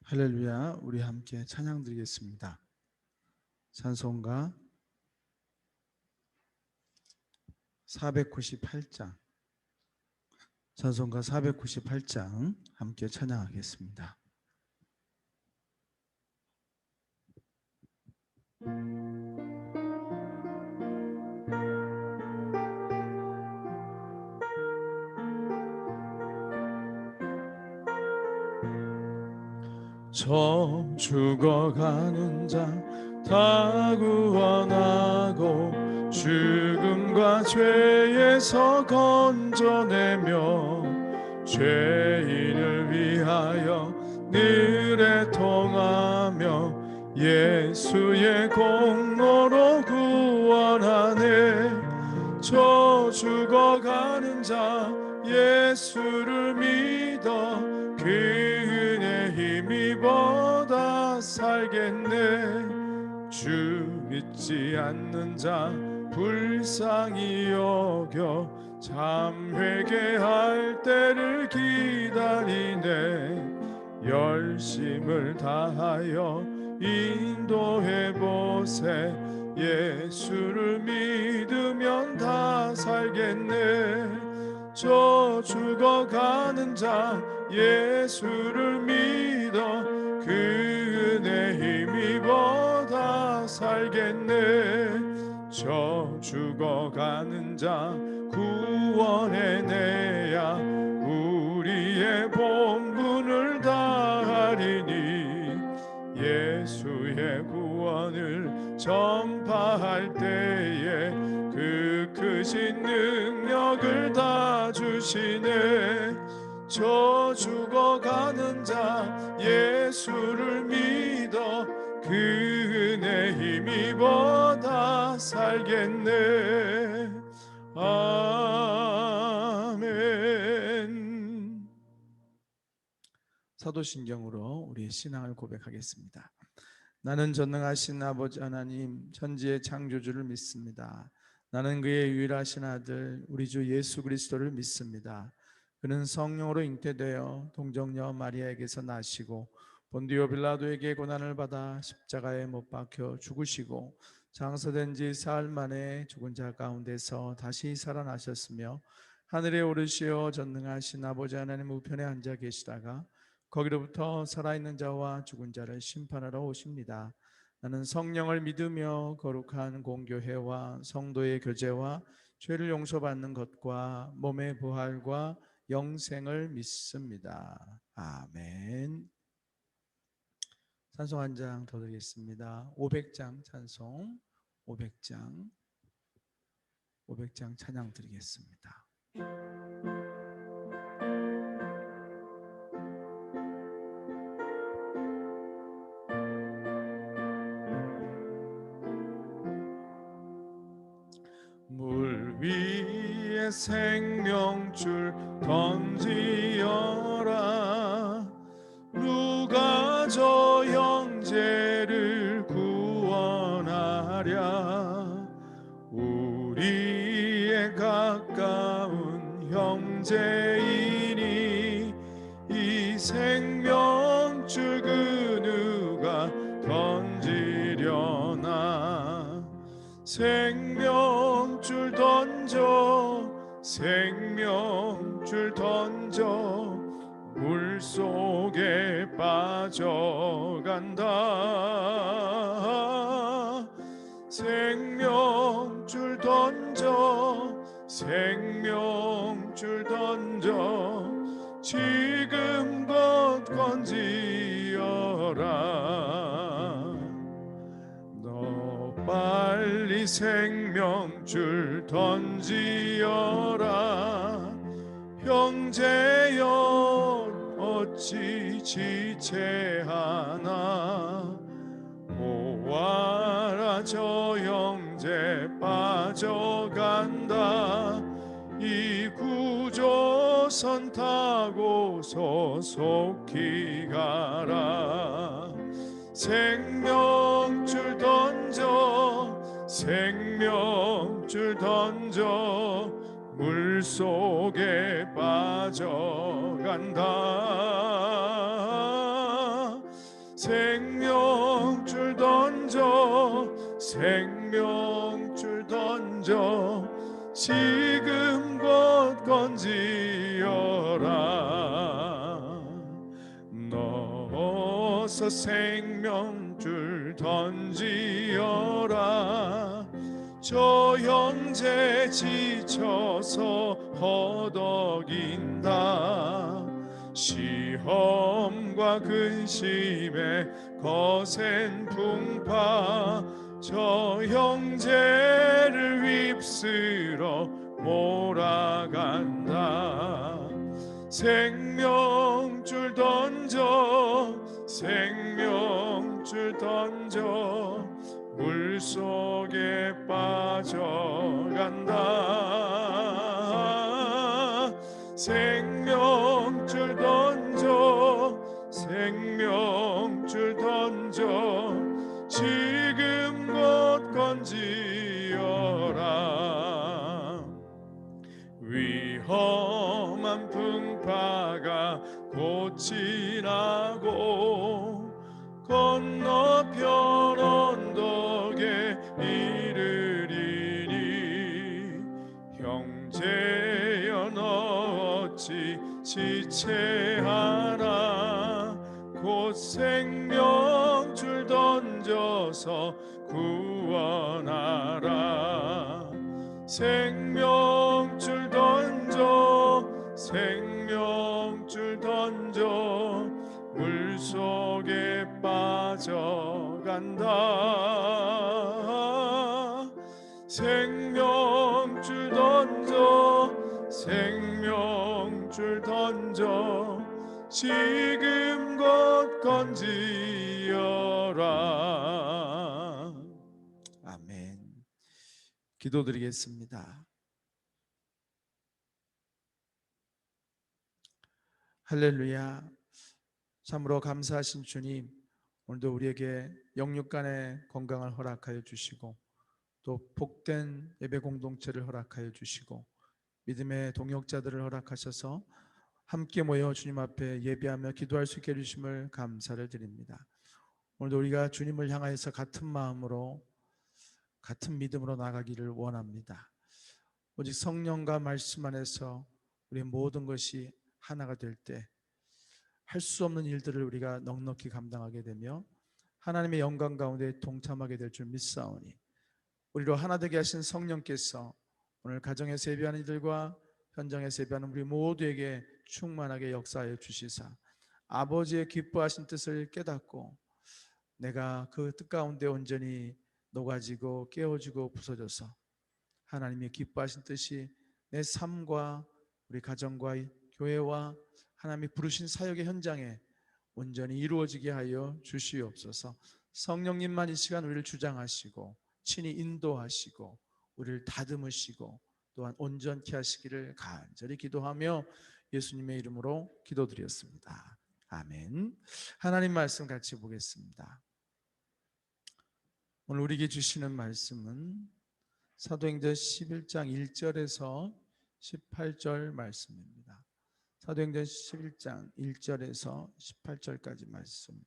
할렐루야. 우리 함께 찬양 드리겠습니다. 찬송가 498장, 찬송가 498장 함께 찬양하겠습니다. 저 죽어가는 자 다 구원하고 죽음과 죄에서 건져내며 죄인을 위하여 늘 애통하며 예수의 공로로 구원하네. 저 죽어가는 자 예수를 믿어 그 은혜 힘입어다 살겠네. 주 믿지 않는 자 불쌍히 여겨 참 회개할 때를 기다리네. 열심을 다하여 인도해보세. 예수를 믿으면 다 살겠네. 저 죽어가는 자 예수를 믿어 그 은혜 힘입어 다 살겠네. 저 죽어가는 자 구원해내야 우리의 본분을 다하리니. 예수의 구원을 전파할 때에 그 크신 능력을 다 주시네. 저 죽어가는 자 예수를 믿어 그 은혜 힘입어 다 살겠네. 아멘. 사도신경으로 우리의 신앙을 고백하겠습니다. 나는 전능하신 아버지 하나님 천지의 창조주를 믿습니다. 나는 그의 유일하신 아들 우리 주 예수 그리스도를 믿습니다. 그는 성령으로 잉태되어 동정녀 마리아에게서 나시고 본디오 빌라도에게 고난을 받아 십자가에 못 박혀 죽으시고 장사된 지 사흘 만에 죽은 자 가운데서 다시 살아나셨으며 하늘에 오르시어 전능하신 아버지 하나님 우편에 앉아 계시다가 거기로부터 살아있는 자와 죽은 자를 심판하러 오십니다. 나는 성령을 믿으며 거룩한 공교회와 성도의 교제와 죄를 용서받는 것과 몸의 부활과 영생을 믿습니다. 아멘. 찬송 한 장 더 드리겠습니다. 500장 찬송 500장 찬양 드리겠습니다. 물 위에 생명줄 던지어라. 누가 저 형제를 구원하랴. 우리의 가까운 형제이니 이 생명줄 그 누가 던지려나. 생명줄 던져 생명줄 던져 물속에 빠져간다. 생명줄 던져 생명줄 던져 지금껏 건지어라. 너 빨리 생명줄 던지어라. 형제여 어찌 지체하나. 보아라 저 형제 빠져간다. 이 구조선 타고 소속히 가라. 생명줄 던져 생명줄 던져 물속에 빠져간다. 생명줄 던져 생명줄 던져 지금 곧 건지어라. 넣어서 생명줄 던지어라. 저 형제 지쳐서 허덕인다. 시험과 근심에 거센 풍파 저 형제를 휩쓸어 몰아간다. 생명줄 던져 생명줄 던져 물속에 빠져간다. 생명줄 던져 생명줄 던져 지금 곧 건지어라. 위험한 풍파가 곧 지나고 건너편 언덕에 이르리니. 형제여 너 어찌 지체하나. 곧 생명줄 던져서 구원하라. 생명줄 던져 생명줄 던져 물속에 빠져간다. 생명줄 던져 생명줄 던져 지금 곧 건지어라. 아멘. 기도드리겠습니다. 할렐루야. 참으로 감사하신 주님, 오늘도 우리에게 영육간의 건강을 허락하여 주시고 또 복된 예배 공동체를 허락하여 주시고 믿음의 동역자들을 허락하셔서 함께 모여 주님 앞에 예배하며 기도할 수 있게 해주심을 감사를 드립니다. 오늘도 우리가 주님을 향하여서 같은 마음으로 같은 믿음으로 나가기를 원합니다. 오직 성령과 말씀 안에서 우리의 모든 것이 하나가 될 때 할 수 없는 일들을 우리가 넉넉히 감당하게 되며 하나님의 영광 가운데 동참하게 될 줄 믿사오니 우리로 하나 되게 하신 성령께서 오늘 가정에서 예배하는 이들과 현장에서 예배하는 우리 모두에게 충만하게 역사하여 주시사 아버지의 기뻐하신 뜻을 깨닫고 내가 그 뜻 가운데 온전히 녹아지고 깨어지고 부서져서 하나님의 기뻐하신 뜻이 내 삶과 우리 가정과 교회와 하나님이 부르신 사역의 현장에 온전히 이루어지게 하여 주시옵소서. 성령님만 이 시간 우리를 주장하시고 친히 인도하시고 우리를 다듬으시고 또한 온전케 하시기를 간절히 기도하며 예수님의 이름으로 기도드렸습니다. 아멘. 하나님 말씀 같이 보겠습니다. 오늘 우리에게 주시는 말씀은 사도행전 11장 1절에서 18절 말씀입니다. 사도행전 11장 1절에서 18절까지 말씀.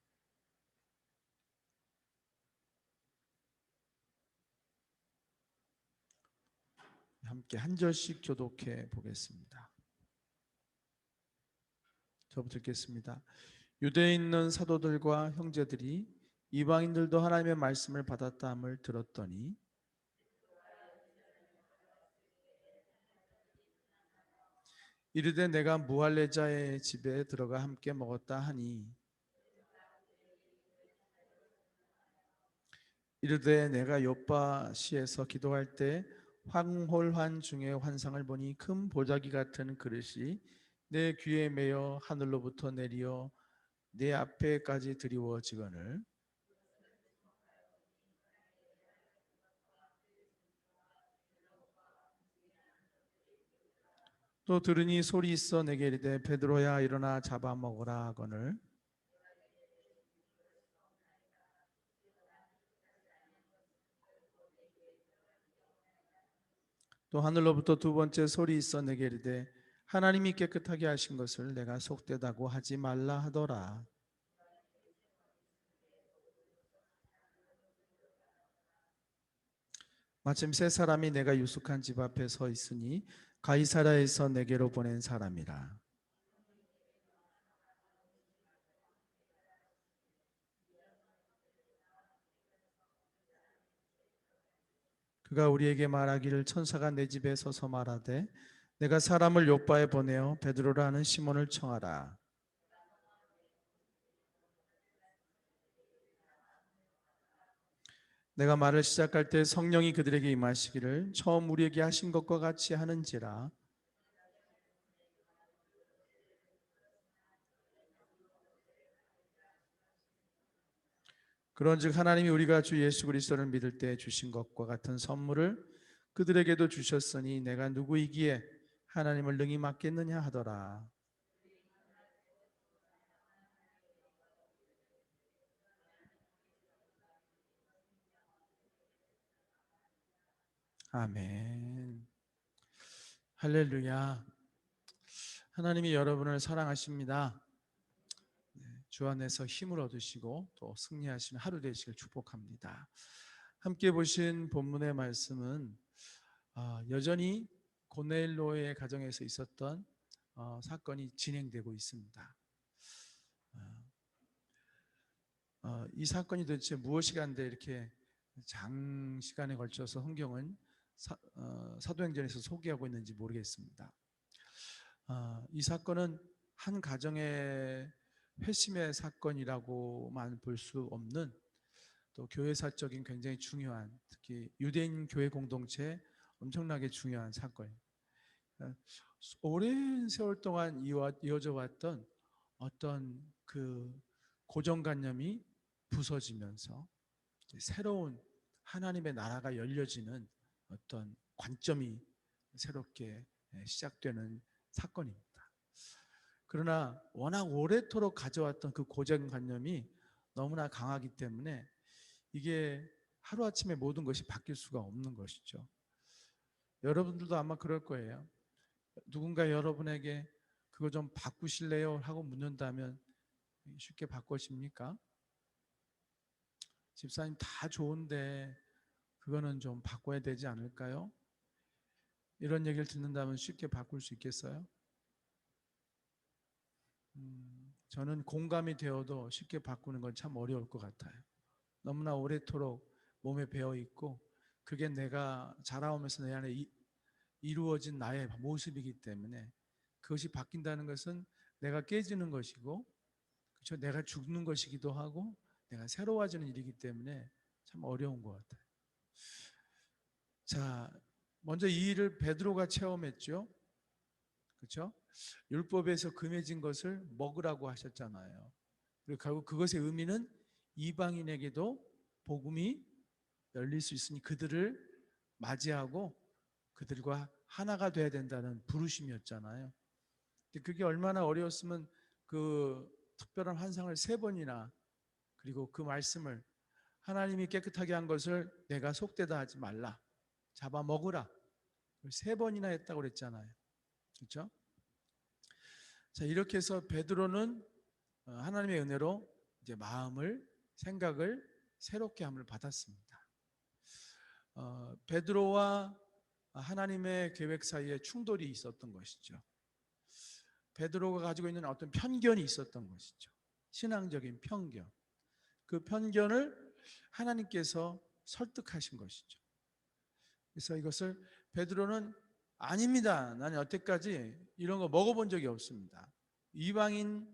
함께 한 절씩 교독해 보겠습니다. 저부터 읽겠습니다. 유대에 있는 사도들과 형제들이 이방인들도 하나님의 말씀을 받았다 함을 들었더니 이르되 내가 무할레자의 집에 들어가 함께 먹었다 하니 이르되 내가 요빠시에서 기도할 때 황홀한 중에 환상을 보니 큰 보자기 같은 그릇이 내 귀에 매어 하늘로부터 내리어 내 앞에까지 드리워지거늘 또 들으니 소리 있어 내게 이르되 베드로야 일어나 잡아먹으라 하거늘 또 하늘로부터 두 번째 소리 있어 내게 이르되 하나님이 깨끗하게 하신 것을 내가 속되다고 하지 말라 하더라. 마침 세 사람이 내가 유숙한 집 앞에 서 있으니 가이사랴에서 내게로 보낸 사람이라. 그가 우리에게 말하기를 천사가 내 집에 서서 말하되 내가 사람을 요바에 보내어 베드로라 하는 시몬을 청하라. 내가 말을 시작할 때 성령이 그들에게 임하시기를 처음 우리에게 하신 것과 같이 하는지라. 그런즉 하나님이 우리가 주 예수 그리스도를 믿을 때 주신 것과 같은 선물을 그들에게도 주셨으니 내가 누구이기에 하나님을 능히 맡겠느냐 하더라. 아멘. 할렐루야. 하나님이 여러분을 사랑하십니다. 주 안에서 힘을 얻으시고 또 승리하시는 하루 되시길 축복합니다. 함께 보신 본문의 말씀은 여전히 고넬로의 가정에서 있었던 사건이 진행되고 있습니다. 이 사건이 도대체 무엇이 간데 이렇게 장시간에 걸쳐서 성경은 사도행전에서 소개하고 있는지 모르겠습니다. 이 사건은 한 가정의 회심의 사건이라고만 볼 수 없는 또 교회사적인 굉장히 중요한, 특히 유대인 교회 공동체에 엄청나게 중요한 사건입니다. 오랜 세월 동안 이어져 왔던 어떤 그 고정관념이 부서지면서 새로운 하나님의 나라가 열려지는 어떤 관점이 새롭게 시작되는 사건입니다. 그러나 워낙 오래도록 가져왔던 그 고정관념이 너무나 강하기 때문에 이게 하루아침에 모든 것이 바뀔 수가 없는 것이죠. 여러분들도 아마 그럴 거예요. 누군가 여러분에게 그거 좀 바꾸실래요? 하고 묻는다면 쉽게 바꾸십니까? 집사님 다 좋은데 그거는 좀 바꿔야 되지 않을까요? 이런 얘기를 듣는다면 쉽게 바꿀 수 있겠어요? 저는 공감이 되어도 쉽게 바꾸는 건 참 어려울 것 같아요. 너무나 오래도록 몸에 배어 있고 그게 내가 자라오면서 내 안에 이루어진 나의 모습이기 때문에 그것이 바뀐다는 것은 내가 깨지는 것이고, 그렇죠? 내가 죽는 것이기도 하고 내가 새로워지는 일이기 때문에 참 어려운 것 같아요. 자, 먼저 이 일을 베드로가 체험했죠. 그렇죠? 율법에서 금해진 것을 먹으라고 하셨잖아요. 그리고 결국 그것의 의미는 이방인에게도 복음이 열릴 수 있으니 그들을 맞이하고 그들과 하나가 돼야 된다는 부르심이었잖아요. 그게 얼마나 어려웠으면 그 특별한 환상을 3번이나, 그리고 그 말씀을 하나님이 깨끗하게 한 것을 내가 속되다 하지 말라, 잡아먹으라, 3번이나 했다고 그랬잖아요. 그렇죠? 자, 이렇게 해서 베드로는 하나님의 은혜로 이제 마음을, 생각을 새롭게 함을 받았습니다. 베드로와 하나님의 계획 사이에 충돌이 있었던 것이죠. 베드로가 가지고 있는 어떤 편견이 있었던 것이죠. 신앙적인 편견. 그 편견을 하나님께서 설득하신 것이죠. 그래서 이것을 베드로는 아닙니다. 나는 여태까지 이런 거 먹어본 적이 없습니다. 이방인,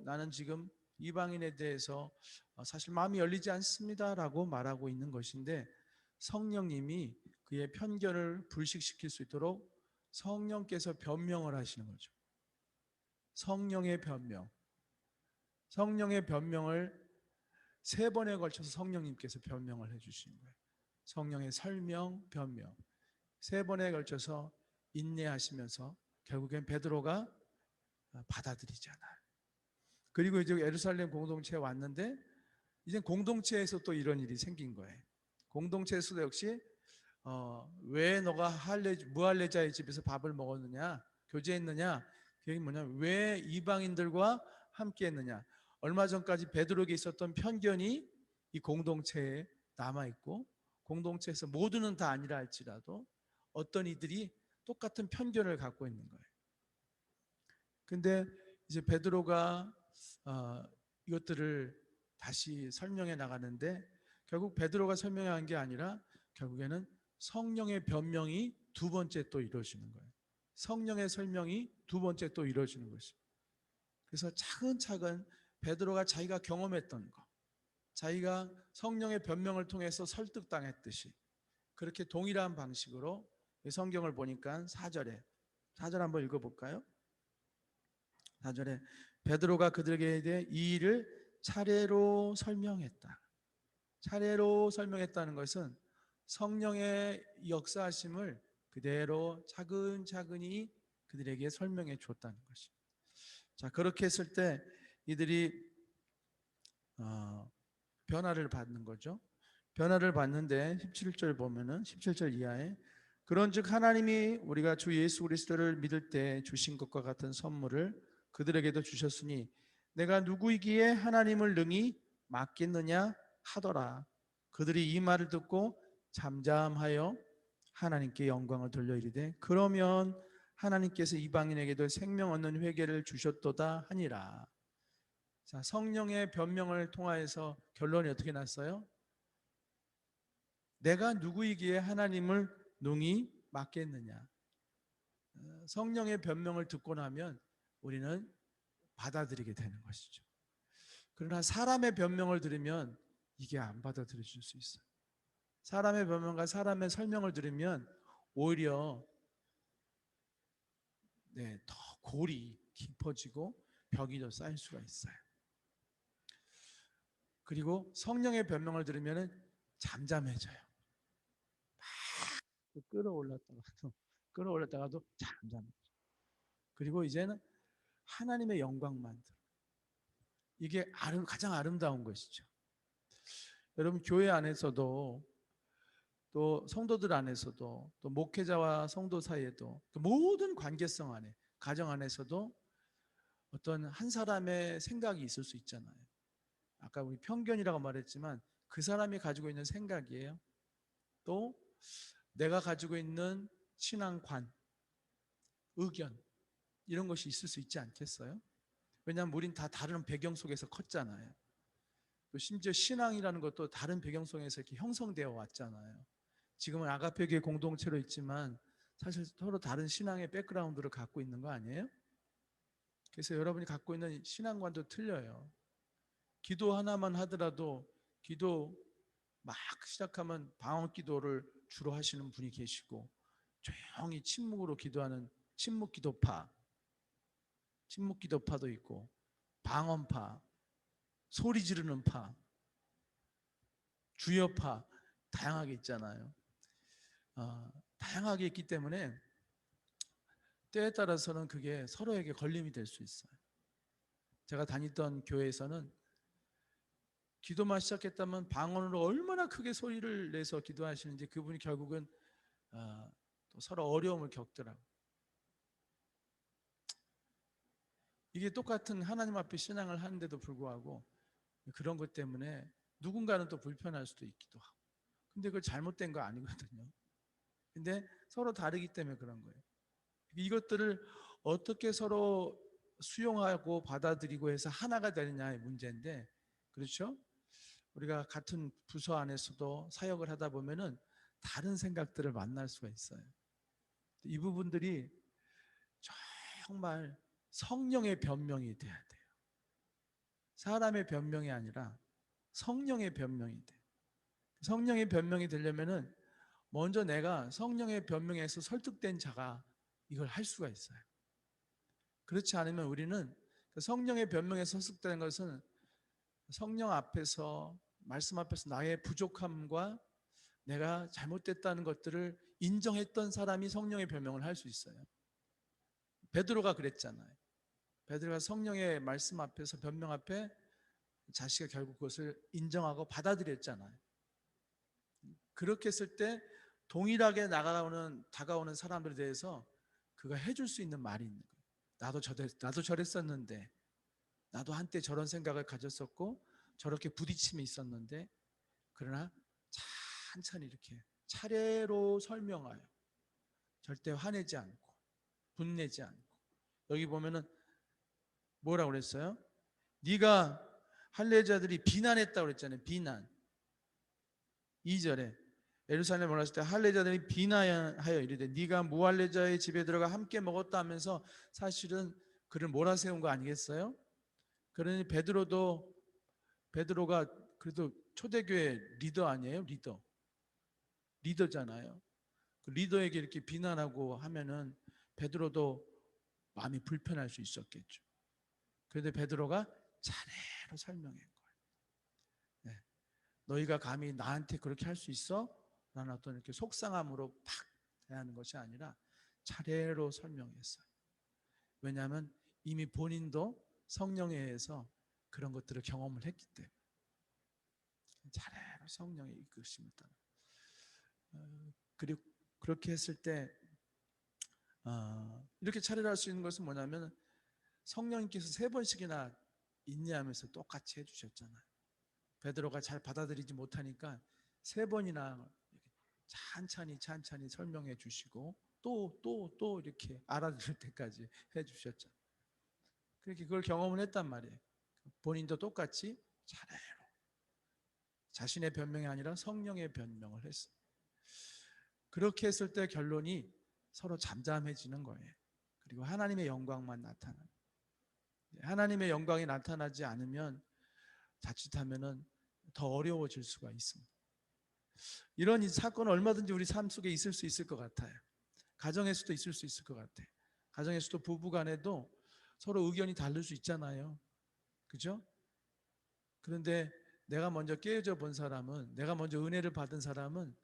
나는 지금 이방인에 대해서 사실 마음이 열리지 않습니다라고 말하고 있는 것인데 성령님이 그의 편견을 불식시킬 수 있도록 성령께서 변명을 하시는 거죠. 성령의 변명. 성령의 변명을 3번에 걸쳐서 성령님께서 변명을 해주시는 거예요. 성령의 설명, 변명. 3번에 걸쳐서 인내하시면서 결국엔 베드로가 받아들이잖아요. 그리고 이제 예루살렘 공동체에 왔는데 이제 공동체에서 또 이런 일이 생긴 거예요. 공동체에서도 역시 왜 너가 무할레자의 집에서 밥을 먹었느냐, 교제했느냐, 그게 뭐냐, 왜 이방인들과 함께했느냐. 얼마 전까지 베드로에게 있었던 편견이 이 공동체에 남아있고, 공동체에서 모두는 다 아니라 할지라도 어떤 이들이 똑같은 편견을 갖고 있는 거예요. 근데 이제 베드로가 이것들을 다시 설명해 나가는데, 결국 베드로가 설명한 게 아니라 결국에는 성령의 변명이 2번째 또 이루어지는 거예요. 성령의 설명이 2번째 또 이루어지는 것입니다. 그래서 차근차근 베드로가 자기가 경험했던 거, 자기가 성령의 변명을 통해서 설득당했듯이 그렇게 동일한 방식으로 성경을 보니까 4절 한번 읽어볼까요? 4절에 베드로가 그들에게 대해 이 일을 차례로 설명했다. 차례로 설명했다는 것은 성령의 역사하심을 그대로 차근차근히 그들에게 설명해 줬다는 것입니다. 자, 그렇게 했을 때 이들이 변화를 받는 거죠. 변화를 받는데 17절 보면은 17절 이하에 그런즉 하나님이 우리가 주 예수 그리스도를 믿을 때 주신 것과 같은 선물을 그들에게도 주셨으니 내가 누구이기에 하나님을 능히 맡겠느냐 하더라. 그들이 이 말을 듣고 잠잠하여 하나님께 영광을 돌려 이르되 그러면 하나님께서 이방인에게도 생명 얻는 회개를 주셨도다 하니라. 자, 성령의 변명을 통하여서 결론이 어떻게 났어요? 내가 누구이기에 하나님을 능히 맡겠느냐. 성령의 변명을 듣고 나면 우리는 받아들이게 되는 것이죠. 그러나 사람의 변명을 들으면 이게 안 받아들여질 수 있어요. 사람의 변명과 사람의 설명을 들으면 오히려 더 골이 깊어지고 벽이 더 쌓일 수가 있어요. 그리고 성령의 변명을 들으면 잠잠해져요. 막 끌어올랐다가도 잠잠해져요. 그리고 이제는 하나님의 영광만 들어. 이게 가장 아름다운 것이죠. 여러분, 교회 안에서도 또 성도들 안에서도 또 목회자와 성도 사이에도 그 모든 관계성 안에, 가정 안에서도 어떤 한 사람의 생각이 있을 수 있잖아요. 아까 우리 편견이라고 말했지만 그 사람이 가지고 있는 생각이에요. 또 내가 가지고 있는 신앙관, 의견, 이런 것이 있을 수 있지 않겠어요? 왜냐하면 우린 다 다른 배경 속에서 컸잖아요. 또 심지어 신앙이라는 것도 다른 배경 속에서 이렇게 형성되어 왔잖아요. 지금은 아가페교회 공동체로 있지만 사실 서로 다른 신앙의 백그라운드를 갖고 있는 거 아니에요? 그래서 여러분이 갖고 있는 신앙관도 틀려요. 기도 하나만 하더라도 기도 막 시작하면 방언 기도를 주로 하시는 분이 계시고, 조용히 침묵으로 기도하는 침묵 기도파도 있고, 방언파, 소리 지르는 파, 주여파, 다양하게 있잖아요. 다양하게 있기 때문에 때에 따라서는 그게 서로에게 걸림이 될 수 있어요. 제가 다니던 교회에서는 기도만 시작했다면 방언으로 얼마나 크게 소리를 내서 기도하시는지 그분이 결국은 또 서로 어려움을 겪더라고요. 이게 똑같은 하나님 앞에 신앙을 하는데도 불구하고 그런 것 때문에 누군가는 또 불편할 수도 있기도 하고, 근데 그걸 잘못된 거 아니거든요. 근데 서로 다르기 때문에 그런 거예요. 이것들을 어떻게 서로 수용하고 받아들이고 해서 하나가 되느냐의 문제인데, 그렇죠? 우리가 같은 부서 안에서도 사역을 하다 보면은 다른 생각들을 만날 수가 있어요. 이 부분들이 정말 성령의 변명이 돼야 돼요. 사람의 변명이 아니라 성령의 변명이 돼. 성령의 변명이 되려면은 먼저 내가 성령의 변명에서 설득된 자가 이걸 할 수가 있어요. 그렇지 않으면 우리는 성령의 변명에서 설득된 것은 성령 앞에서, 말씀 앞에서 나의 부족함과 내가 잘못됐다는 것들을 인정했던 사람이 성령의 변명을 할 수 있어요. 베드로가 그랬잖아요. 베드로가 성령의 말씀 앞에서, 변명 앞에 자신이 결국 그것을 인정하고 받아들였잖아요. 그렇게 했을 때 동일하게 다가오는 사람들에 대해서 그가 해줄 수 있는 말이 있는 거예요. 나도 저랬었는데, 나도 한때 저런 생각을 가졌었고 저렇게 부딪힘이 있었는데, 그러나 천천히 이렇게 차례로 설명하여 절대 화내지 않고 분내지 않고. 여기 보면은 뭐라고 그랬어요? 네가 할례자들이 비난했다고 그랬잖아요. 비난. 2절에 예루살렘에 올랐을 때 할례자들이 비난하여 이르되 네가 무할례자의 집에 들어가 함께 먹었다 하면서 사실은 그를 몰아세운 거 아니겠어요? 그러니 베드로가 그래도 초대교회 리더 아니에요? 리더잖아요. 그 리더에게 이렇게 비난하고 하면은 베드로도 마음이 불편할 수 있었겠죠. 그런데 베드로가 차례로 설명한 거예요. 네. 너희가 감히 나한테 그렇게 할 수 있어? 라는 어떤 이렇게 속상함으로 팍 대하는 것이 아니라 차례로 설명했어요. 왜냐하면 이미 본인도 성령에 의해서 그런 것들을 경험을 했기 때문에. 차례로 성령의 이끄심을 따라. 그리고 그렇게 했을 때 이렇게 차례를 할 수 있는 것은 뭐냐면 성령님께서 3번씩이나 인내하면서 똑같이 해주셨잖아요. 베드로가 잘 받아들이지 못하니까 3번이나 찬찬히 설명해 주시고 또 이렇게 알아들을 때까지 해주셨죠. 그렇게 그걸 경험을 했단 말이에요. 본인도 똑같이 차례로 자신의 변명이 아니라 성령의 변명을 했어요. 그렇게 했을 때 결론이 서로 잠잠해지는 거예요. 그리고 하나님의 영광만 나타나는. 하나님의 영광이 나타나지 않으면 자칫하면은 더 어려워질 수가 있습니다. 이런 사건은 얼마든지 우리 삶 속에 있을 수 있을 것 같아요. 가정에서도 있을 수 있을 것 같아요. 가정에서도 부부 간에도 서로 의견이 다를 수 있잖아요. 그죠? 그런데 내가 먼저 깨어져 본 사람은, 내가 먼저 은혜를 받은 사람은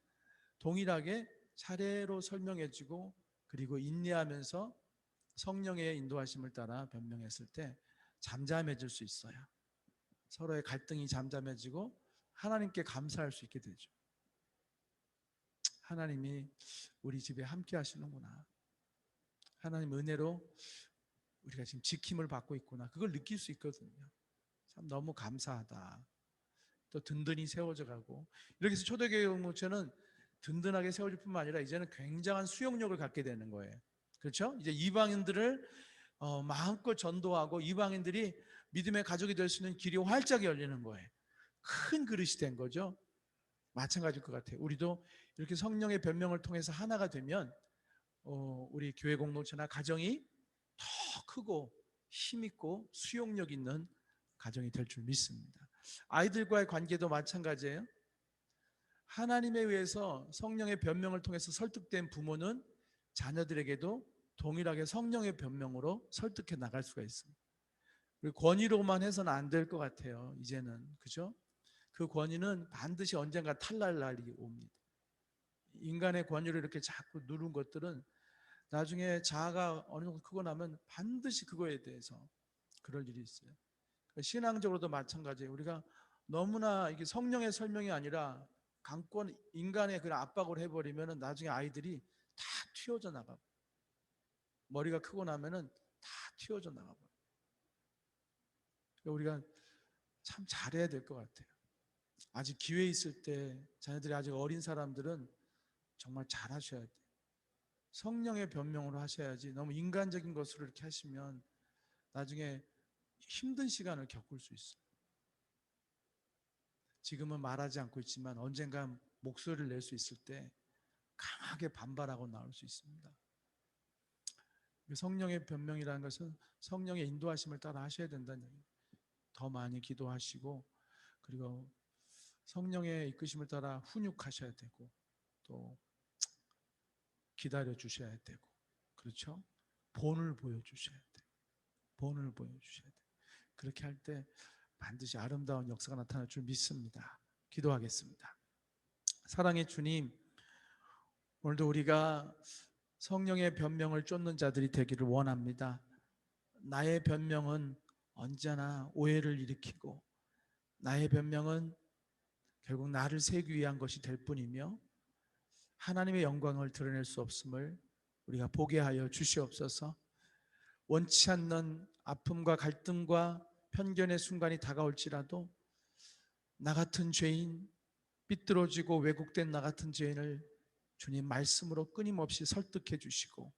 동일하게 차례로 설명해주고 그리고 인내하면서 성령의 인도하심을 따라 변명했을 때 잠잠해질 수 있어요. 서로의 갈등이 잠잠해지고 하나님께 감사할 수 있게 되죠. 하나님이 우리 집에 함께 하시는구나. 하나님 은혜로 우리가 지금 지킴을 받고 있구나. 그걸 느낄 수 있거든요. 참 너무 감사하다. 또 든든히 세워져 가고. 이렇게 해서 초대교회 공동체는 든든하게 세워질 뿐만 아니라 이제는 굉장한 수용력을 갖게 되는 거예요. 그렇죠? 이제 이방인들을 마음껏 전도하고 이방인들이 믿음의 가족이 될 수 있는 길이 활짝 열리는 거예요. 큰 그릇이 된 거죠. 마찬가지일 것 같아요. 우리도 이렇게 성령의 변명을 통해서 하나가 되면 우리 교회 공동체나 가정이 더 크고 힘있고 수용력 있는 가정이 될 줄 믿습니다. 아이들과의 관계도 마찬가지예요. 하나님에 의해서 성령의 변명을 통해서 설득된 부모는 자녀들에게도 동일하게 성령의 변명으로 설득해 나갈 수가 있습니다. 권위로만 해서는 안 될 것 같아요. 이제는. 그죠? 그 권위는 반드시 언젠가 탈날 날이 옵니다. 인간의 권위를 이렇게 자꾸 누른 것들은 나중에 자아가 어느 정도 크고 나면 반드시 그거에 대해서 그럴 일이 있어요. 신앙적으로도 마찬가지예요. 우리가 너무나 이게 성령의 설명이 아니라 강권 인간의 그런 압박을 해버리면 나중에 아이들이 다 튀어져 나가고 머리가 크고 나면은 다 튀어져 나가고. 우리가 참 잘해야 될 것 같아요. 아직 기회 있을 때 자녀들이 아직 어린 사람들은 정말 잘하셔야 돼요. 성령의 변명으로 하셔야지 너무 인간적인 것으로 이렇게 하시면 나중에 힘든 시간을 겪을 수 있어요. 지금은 말하지 않고 있지만 언젠가 목소리를 낼 수 있을 때 강하게 반발하고 나올 수 있습니다. 성령의 변명이라는 것은 성령의 인도하심을 따라 하셔야 된다는 얘기예요. 더 많이 기도하시고 그리고 성령의 이끄심을 따라 훈육하셔야 되고 또 기다려 주셔야 되고, 그렇죠? 본을 보여주셔야 돼요. 본을 보여주셔야 돼요. 그렇게 할 때 반드시 아름다운 역사가 나타날 줄 믿습니다. 기도하겠습니다. 사랑의 주님, 오늘도 우리가 성령의 변명을 쫓는 자들이 되기를 원합니다. 나의 변명은 언제나 오해를 일으키고, 나의 변명은 결국 나를 세우기 위한 것이 될 뿐이며 하나님의 영광을 드러낼 수 없음을 우리가 보게 하여 주시옵소서. 원치 않는 아픔과 갈등과 편견의 순간이 다가올지라도 나 같은 죄인, 삐뚤어지고 왜곡된 나 같은 죄인을 주님 말씀으로 끊임없이 설득해 주시고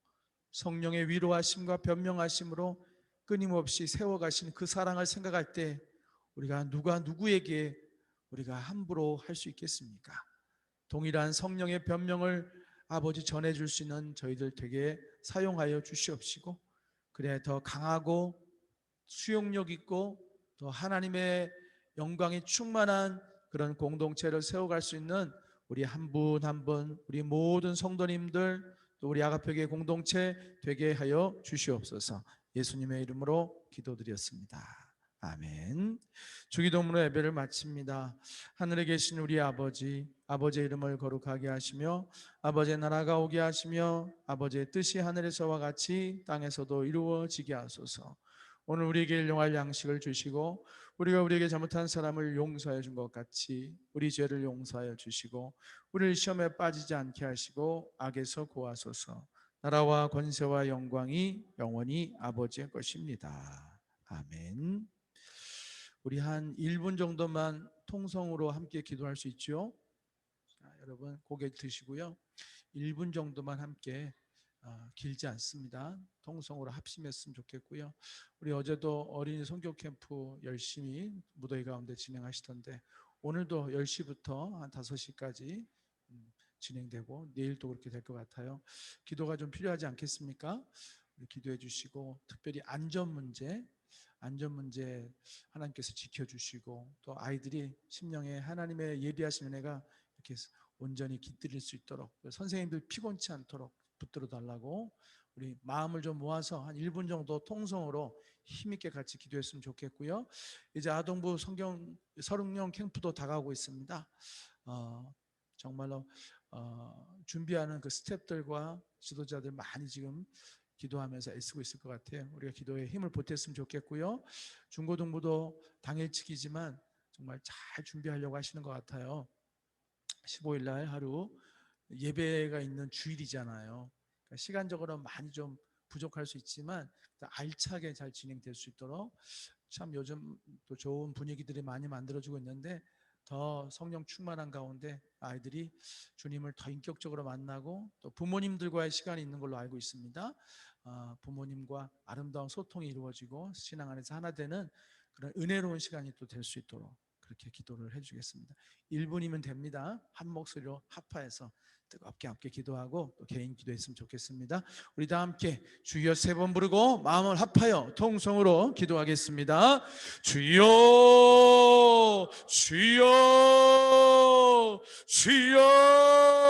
성령의 위로하심과 변명하심으로 끊임없이 세워가신 그 사랑을 생각할 때 우리가 누가 누구에게 우리가 함부로 할 수 있겠습니까? 동일한 성령의 변명을 아버지 전해줄 수 있는 저희들 되게 사용하여 주시옵시고, 그래야 더 강하고 수용력 있고 또 하나님의 영광이 충만한 그런 공동체를 세워갈 수 있는 우리 한 분 한 분, 우리 모든 성도님들, 또 우리 아가페교회 공동체 되게 하여 주시옵소서. 예수님의 이름으로 기도드렸습니다. 아멘. 주기도문으로 예배를 마칩니다. 하늘에 계신 우리 아버지, 아버지의 이름을 거룩하게 하시며 아버지의 나라가 오게 하시며 아버지의 뜻이 하늘에서와 같이 땅에서도 이루어지게 하소서. 오늘 우리에게 일용할 양식을 주시고 우리가 우리에게 잘못한 사람을 용서해 준 것 같이 우리 죄를 용서하여 주시고 우리를 시험에 빠지지 않게 하시고 악에서 구하소서. 나라와 권세와 영광이 영원히 아버지의 것입니다. 아멘. 우리 한 1분 정도만 통성으로 함께 기도할 수 있죠? 자, 여러분 고개 드시고요. 1분 정도만 함께, 길지 않습니다. 통성으로 합심했으면 좋겠고요. 우리 어제도 어린이 성교 캠프 열심히 무더위 가운데 진행하시던데 오늘도 10시부터 한 5시까지 진행되고 내일도 그렇게 될 것 같아요. 기도가 좀 필요하지 않겠습니까? 우리 기도해 주시고 특별히 안전 문제 하나님께서 지켜주시고 또 아이들이 심령에 하나님의 예비하신 은혜가 이렇게 온전히 깃들일 수 있도록 선생님들 피곤치 않도록 붙들어 달라고 우리 마음을 좀 모아서 한 1분 정도 통성으로 힘있게 같이 기도했으면 좋겠고요. 이제 아동부 성경 서른령 캠프도 다가오고 있습니다. 정말로 준비하는 그 스태프들과 지도자들 많이 지금 기도하면서 애쓰고 있을 것 같아요. 우리가 기도에 힘을 보탰으면 좋겠고요. 중고등부도 당일치기지만 정말 잘 준비하려고 하시는 것 같아요. 15일 날 하루 예배가 있는 주일이잖아요. 그러니까 시간적으로 많이 좀 부족할 수 있지만 알차게 잘 진행될 수 있도록 참 요즘 또 좋은 분위기들이 많이 만들어지고 있는데 더 성령 충만한 가운데 아이들이 주님을 더 인격적으로 만나고 또 부모님들과의 시간이 있는 걸로 알고 있습니다. 부모님과 아름다운 소통이 이루어지고 신앙 안에서 하나 되는 그런 은혜로운 시간이 또 될 수 있도록 그렇게 기도를 해주겠습니다. 1분이면 됩니다. 한 목소리로 합하여서 뜨겁게 함께 기도하고 또 개인 기도했으면 좋겠습니다. 우리 다 함께 주여 3번 부르고 마음을 합하여 통성으로 기도하겠습니다. 주여 주여 주여.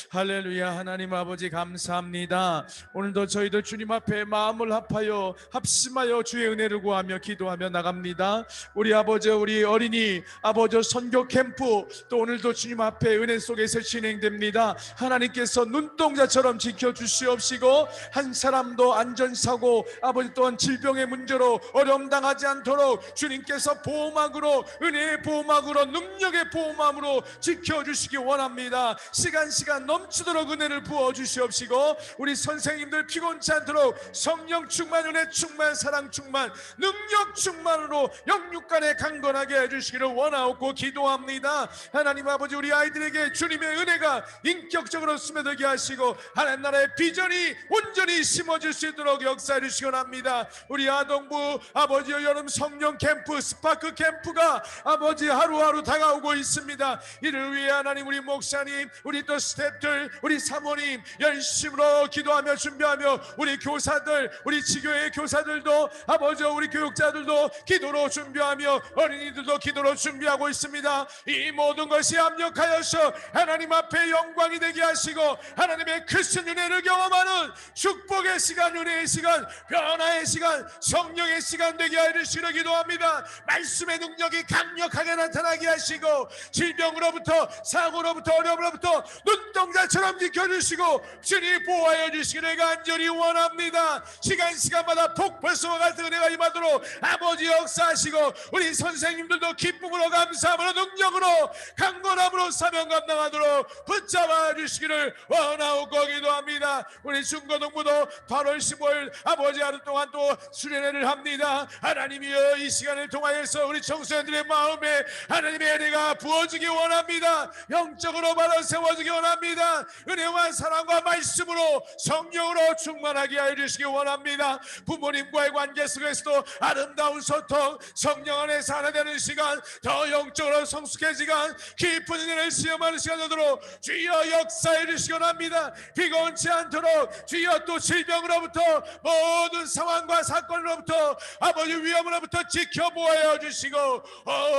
할렐루야. 하나님 아버지 감사합니다. 오늘도 저희들 주님 앞에 마음을 합하여 합심하여 주의 은혜를 구하며 기도하며 나갑니다. 우리 아버지, 우리 어린이 아버지 선교 캠프 또 오늘도 주님 앞에 은혜 속에서 진행됩니다. 하나님께서 눈동자처럼 지켜주시옵시고 한 사람도 안전사고 아버지 또한 질병의 문제로 어려움 당하지 않도록 주님께서 보호막으로, 은혜의 보호막으로, 능력의 보호막으로 지켜주시기 원합니다. 시간 넘치도록 은혜를 부어주시옵시고 우리 선생님들 피곤치 않도록 성령 충만, 은혜 충만, 사랑 충만, 능력 충만으로 영육간에 강건하게 해주시기를 원하옵고 기도합니다. 하나님 아버지, 우리 아이들에게 주님의 은혜가 인격적으로 스며들게 하시고 하나님 나라의 비전이 온전히 심어질 수 있도록 역사해 주시기 원합니다. 우리 아동부 아버지 여름 성령 캠프, 스파크 캠프가 아버지 하루하루 다가오고 있습니다. 있습니다. 이를 위해 하나님, 우리 목사님, 우리 또 스태프들, 우리 사모님 열심으로 기도하며 준비하며, 우리 교사들, 우리 지교회 교사들도, 아버지 우리 교육자들도 기도로 준비하며, 어린이들도 기도로 준비하고 있습니다. 이 모든 것이 합력하여서 하나님 앞에 영광이 되게 하시고, 하나님의 크신 은혜를 경험하는 축복의 시간, 은혜의 시간, 변화의 시간, 성령의 시간 되게 하여 주시려 기도합니다. 말씀의 능력이 강력하게 나타나게 하시고, 질병으로부터, 사고로부터, 어려움으로부터 눈동자처럼 지켜주시고 주님 보호하여 주시기를 간절히 원합니다. 시간마다 폭포수와 같은 은혜가 임하도록 아버지 역사하시고, 우리 선생님들도 기쁨으로, 감사함으로, 능력으로, 강건함으로 사명 감당하도록 붙잡아 주시기를 원하옵고 기도합니다. 우리 중고등부도 8월 15일 아버지 하루 동안 또 수련회를 합니다. 하나님이여, 이 시간을 통하여서 우리 청소년들의 마음에 하나님의 은혜가 부어지기 원합니다. 영적으로 바로 세워지기 원합니다. 은혜와 사랑과 말씀으로, 성령으로 충만하게 하여 주시기 원합니다. 부모님과의 관계 속에서도 아름다운 소통, 성령 안에서 하나 되는 시간, 더 영적으로 성숙해지는 시간, 깊은 은혜를 시험하는 시간 되도록 주여 역사해 주시기 원합니다. 비가 온지 않도록 주여 또 질병으로부터, 모든 상황과 사건으로부터, 아버지 위험으로부터 지켜보아여 주시고,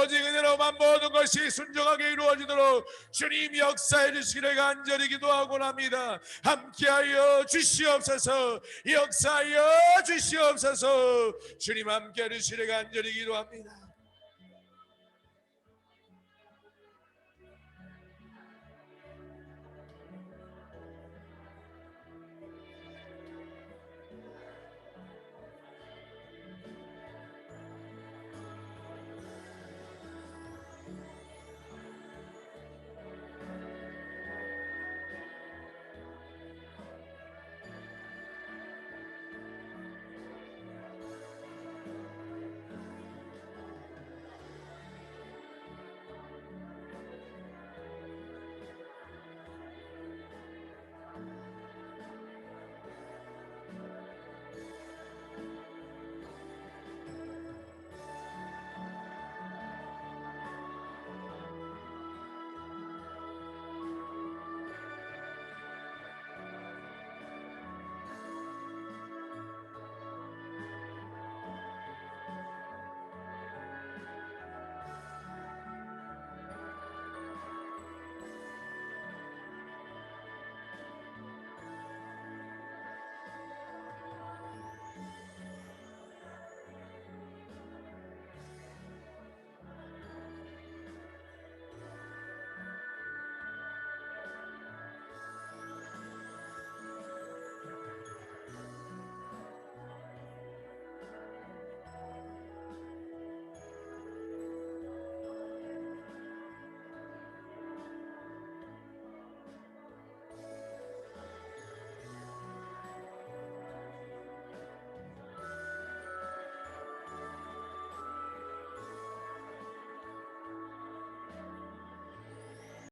오직 은혜로만 모든 것이 순종하게 이루어지도록 주님 역사해 주시기를 간절히 기도하고 합니다. 함께하여 주시옵소서, 역사하여 주시옵소서. 주님 함께해 주시기를 간절히 기도합니다.